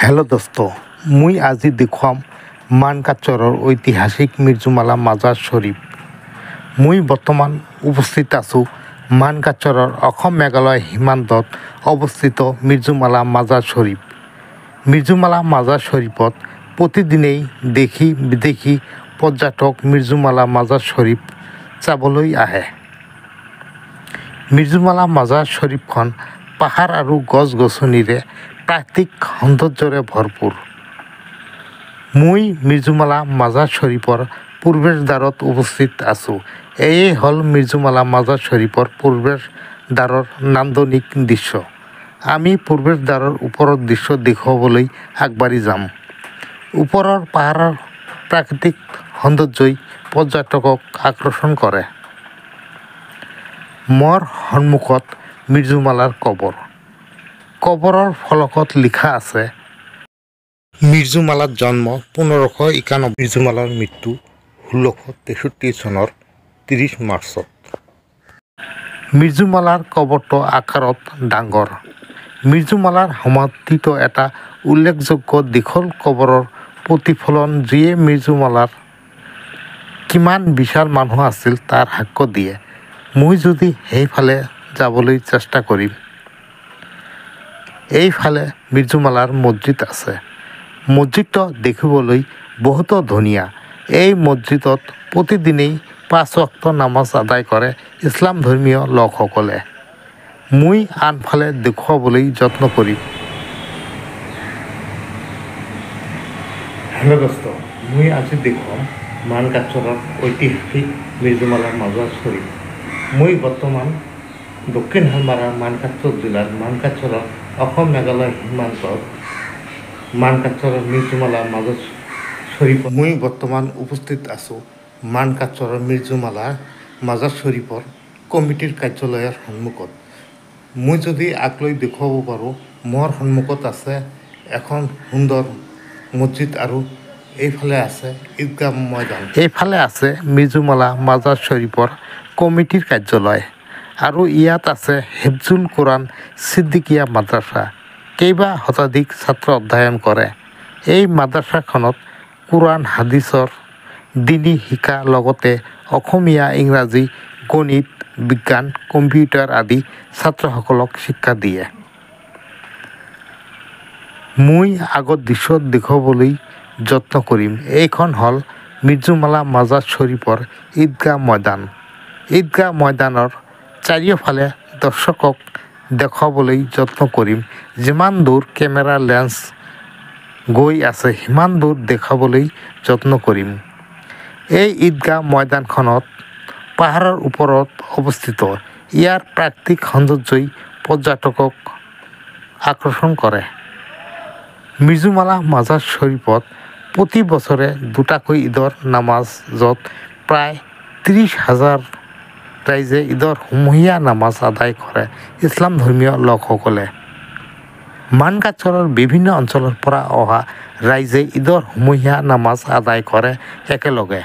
Hello' দোস্ত, মই আজি দেখুৱাম মানকাচৰৰ ঐতিহাসিক মিৰ্জুমালা মাজাৰ শ্বৰীফ। মই বৰ্তমান উপস্থিত আছোঁ মানকাচৰৰ অসম মেঘালয় সীমান্তত অৱস্থিত মিৰ্জুমালা মাজাৰ শ্বৰীফ। মিৰ্জুমালা মাজাৰ শ্বৰীফত প্ৰতিদিনেই দেশী বিদেশী পৰ্যটক মিৰ্জুমালা মাজাৰ শ্বৰীফ চাবলৈ আহে। মিৰ্জুমালা মাজাৰ শ্বৰীফখন পাহাৰ আৰু গছ-গছনিৰে প্ৰাকৃতিক সৌন্দৰ্যৰে ভৰপূৰ। মই মিৰ্জুমালা মাজাৰ শ্বৰীফৰ প্ৰৱেশদ্বাৰত উপস্থিত আছোঁ। এয়ে হ'ল মিৰ্জুমালা মাজাৰ শ্বৰীফৰ প্ৰৱেশদ্বাৰৰ নান্দনিক দৃশ্য। আমি প্ৰৱেশদ্বাৰৰ ওপৰৰ দৃশ্য দেখুৱাবলৈ আগবাঢ়ি যাম। ওপৰৰ পাহাৰৰ প্ৰাকৃতিক সৌন্দৰ্যই পৰ্যটকক আকৰ্ষণ কৰে। মোৰ সন্মুখত মিৰ্জুমালাৰ কবৰ। কবৰৰ ফলকত লিখা আছে, মিৰ্জুমালাত জন্ম 1591, মিৰ্জুমালাৰ মৃত্যু 1663 চনৰ 30 মাৰ্চত। মিৰ্জুমালাৰ কবৰটো আকাৰত ডাঙৰ। মিৰ্জুমালাৰ সমাধিত এটা উল্লেখযোগ্য দীঘল কবৰৰ প্ৰতিফলন যিয়ে মিৰ্জুমালাৰ কিমান বিশাল মানুহ আছিল তাৰ সাক্ষ্য দিয়ে। মই যদি সেইফালে যাবলৈ চেষ্টা কৰিম। এইফালে মিৰ্জুমালাৰ মছজিদ আছে। মছজিদটো দেখিবলৈ বহুতো ধুনীয়া। এই মছজিদত প্ৰতিদিনেই 5 ওয়াক্ত নামাজ আদায় কৰে ইছলাম ধৰ্মীয় লোকসকলে। মই আনফালে দেখুৱাবলৈ যত্ন কৰিম। হেল্ল' দোস্ত, মই আজি দেখুৱাম মানকাচৰৰ ঐতিহাসিক মিৰ্জুমালা মাজাৰ শ্বৰীফ। মই বৰ্তমান দক্ষিণ হালমাৰা মানকাচৰ জিলাৰ মানকাচৰৰ অসম মেঘালয় সীমান্তত মানকাচৰৰ মিৰ্জুমালা মাজাৰ শ্বৰীফত মই বৰ্তমান উপস্থিত আছোঁ মানকাচৰৰ মিৰ্জুমালা মাজাৰ শ্বৰীফৰ কমিটিৰ কাৰ্যালয়ৰ সন্মুখত। মই যদি আগলৈ দেখুৱাব পাৰোঁ, মোৰ সন্মুখত আছে এখন সুন্দৰ মছজিদ আৰু এইফালে আছে ঈদগাহ ময়দান। এইফালে আছে মিৰ্জুমালা মাজাৰ শ্বৰীফৰ কমিটিৰ কাৰ্যালয় আৰু ইয়াত আছে হিফজুল কোৰাণ ছিদ্দিকিয়া মাদ্ৰাছা। কেইবা শতাধিক ছাত্ৰ অধ্যয়ন কৰে। এই মাদ্ৰাছাখনত কোৰাণ হাদিছৰ দ্বীনী শিক্ষাৰ লগতে অসমীয়া, ইংৰাজী, গণিত, বিজ্ঞান, কম্পিউটাৰ আদি ছাত্ৰসকলক শিক্ষা দিয়ে। মই আগৰ দৃশ্য দেখুৱাবলৈ যত্ন কৰিম। এইখন হ'ল মিৰ্জুমালা মাজাৰ শ্বৰীফৰ ঈদগাহ ময়দান। ঈদগাহ ময়দানৰ চাৰিওফালে দৰ্শকক দেখুৱাবলৈ যত্ন কৰিম। যিমান দূৰ কেমেৰা লেন্স গৈ আছে সিমান দূৰ দেখাবলৈ যত্ন কৰিম। এই ঈদগাহ ময়দানখনত পাহাৰৰ ওপৰত অৱস্থিত। ইয়াৰ প্ৰাকৃতিক সৌন্দৰ্যই পৰ্যটকক আকৰ্ষণ কৰে। মিৰ্জুমালা মাজাৰ শ্বৰীফত প্ৰতি বছৰে দুটাকৈ ঈদৰ নামাজত প্ৰায় 30,000 ৰাইজে ঈদৰ সমূহীয়া নামাজ আদায় কৰে ইছলাম ধৰ্মীয় লোকসকলে। মানকাচৰৰ বিভিন্ন অঞ্চলৰ পৰা অহা ৰাইজে ঈদৰ সমূহীয়া নামাজ আদায় কৰে একেলগে।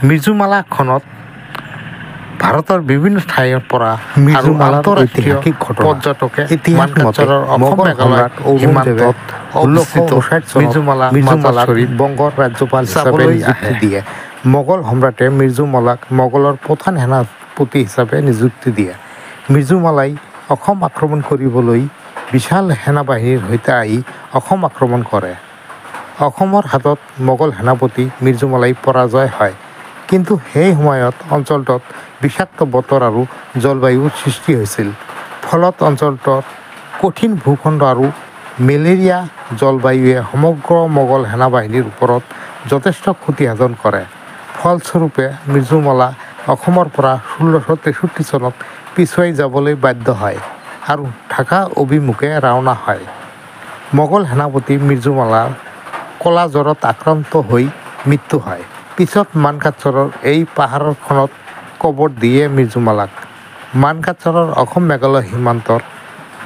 মিৰ্জুমালাখনত ভাৰতৰ বিভিন্ন ঠাইৰ পৰা মিৰ্জুমালাৰ ঐতিহাসিক পৰ্যটকে মানকাচৰৰ অসম মেঘালয় সীমান্তত অৱস্থিত মিৰ্জুমালা শ্বৰীফ বংগৰ ৰাজ্যপাল হিচাপে নিযুক্তি দিয়ে। মোগল সম্ৰাটে মিৰ্জুমালাক মোগলৰ প্ৰধান সেনাপতি হিচাপে নিযুক্তি দিয়ে। মিৰ্জুমালাই অসম আক্ৰমণ কৰিবলৈ বিশাল সেনাবাহিনীৰ সৈতে আহি অসম আক্ৰমণ কৰে। অসমৰ হাতত মোগল সেনাপতি মিৰ্জুমালাই পৰাজয় হয়। কিন্তু সেই সময়ত অঞ্চলটোত বিষাক্ত বতৰ আৰু জলবায়ুৰ সৃষ্টি হৈছিল। ফলত অঞ্চলটোৰ কঠিন ভূখণ্ড আৰু মেলেৰিয়া জলবায়ুৱে সমগ্ৰ মোগল সেনাবাহিনীৰ ওপৰত যথেষ্ট ক্ষতি সাধন কৰে। ফলস্বৰূপে মিৰ্জুমালা অসমৰ পৰা 1663 চনত পিছুৱাই যাবলৈ বাধ্য হয় আৰু ঢাকা অভিমুখে ৰাওনা হয়। মোগল সেনাপতি মিৰ্জুমালাৰ ক'লা জ্বৰত আক্ৰান্ত হৈ মৃত্যু হয়। পিছত মানকাচৰৰ এই পাহাৰখনত কবৰ দিয়ে মিৰ্জুমালাক। মানকাচৰৰ অসম মেঘালয় সীমান্তৰ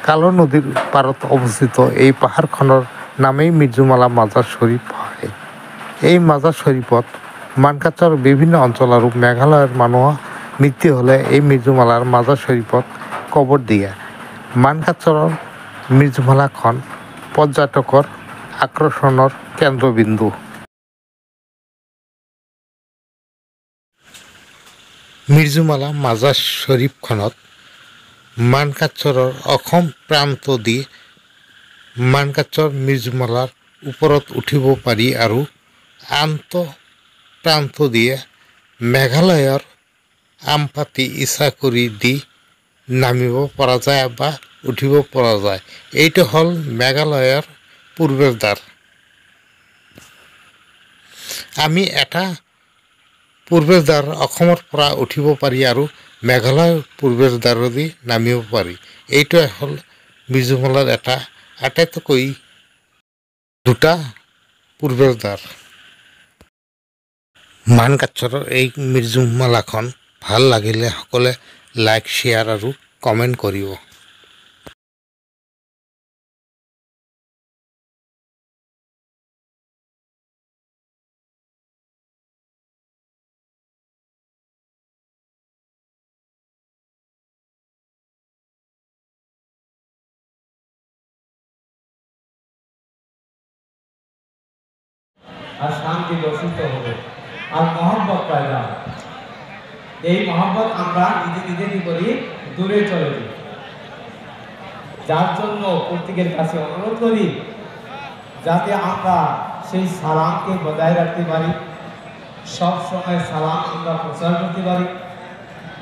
কালো নদীৰ পাৰত অৱস্থিত এই পাহাৰখনৰ নামেই মিৰ্জুমালা মাজাৰ শ্বৰীফ হয়। এই মাজাৰ শ্বৰীফত মানকাচৰৰ বিভিন্ন অঞ্চল আৰু মেঘালয়ৰ মানুহৰ মৃত্যু হ'লে এই মিৰ্জুমালাৰ মাজাৰ শ্বৰীফত কবৰ দিয়ে। মানকাচৰৰ মিৰ্জুমালাখন পৰ্যটকৰ আকৰ্ষণৰ কেন্দ্ৰবিন্দু। মিৰ্জুমালা মাজাৰ শ্বৰীফখনত মানকাচৰৰ অসম প্ৰান্ত দি মানকাচৰ মিৰ্জুমালাৰ ওপৰত উঠিব পাৰি আৰু আন্ত প্ৰান্ত দিয়ে মেঘালয়ৰ আমপাতি ইছাকুৰি দি নামিব পৰা যায় বা উঠিব পৰা যায়। এইটো হ'ল মেঘালয়ৰ পূৰ্বেৰ আমি এটা পূৰ্বেৰ অসমৰ পৰা উঠিব পাৰি আৰু মেঘালয়ৰ পূৰ্বেৰ দি নামিব পাৰি। এইটো হ'ল মিৰ্জুমালাৰ এটা আটাইতকৈ দুটা পূৰ্বেৰ মানকাচৰৰ এই মিৰ্জুমালাখন ভাল লাগিলে সকলোৱে লাইক শ্বেয়াৰ আৰু কমেণ্ট কৰিব। আর শান্তি বর্ষিত হবে আর মহব্বত পয়দা হবে। এই মহব্বত আমরা নিজে কি করি দূরে চলে যাই, যার জন্য প্রত্যেকের কাছে অনুরোধ করি যাতে আমরা সেই সালামকে বজায় রাখতে পারি, সব সময় সালাম আমরা প্রচার করতে পারি,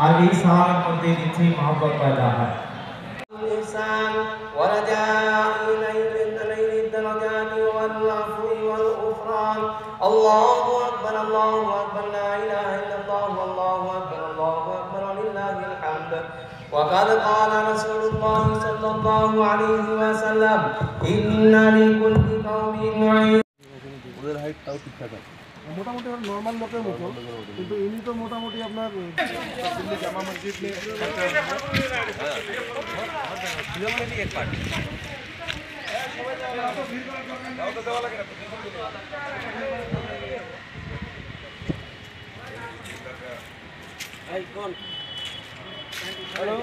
আর এই সালামের মধ্যে নিশ্চয়ই মহব্বত পয়দা হয়। الله أكبر الله أكبر لا إله إلا الله والله أكبر ولله الحمد وقد قال رسول الله صلى الله عليه وسلم إن لكل قوم عيد ওদের হাইটটাও ঠিকঠাক আছে মোটামুটি নরমাল লোকের মতো কিন্তু ইনি তো মোটামুটি আপনার দিল্লি জামা মসজিদ নিয়ে এক পার্ট দেওয়া লাগে না Hello.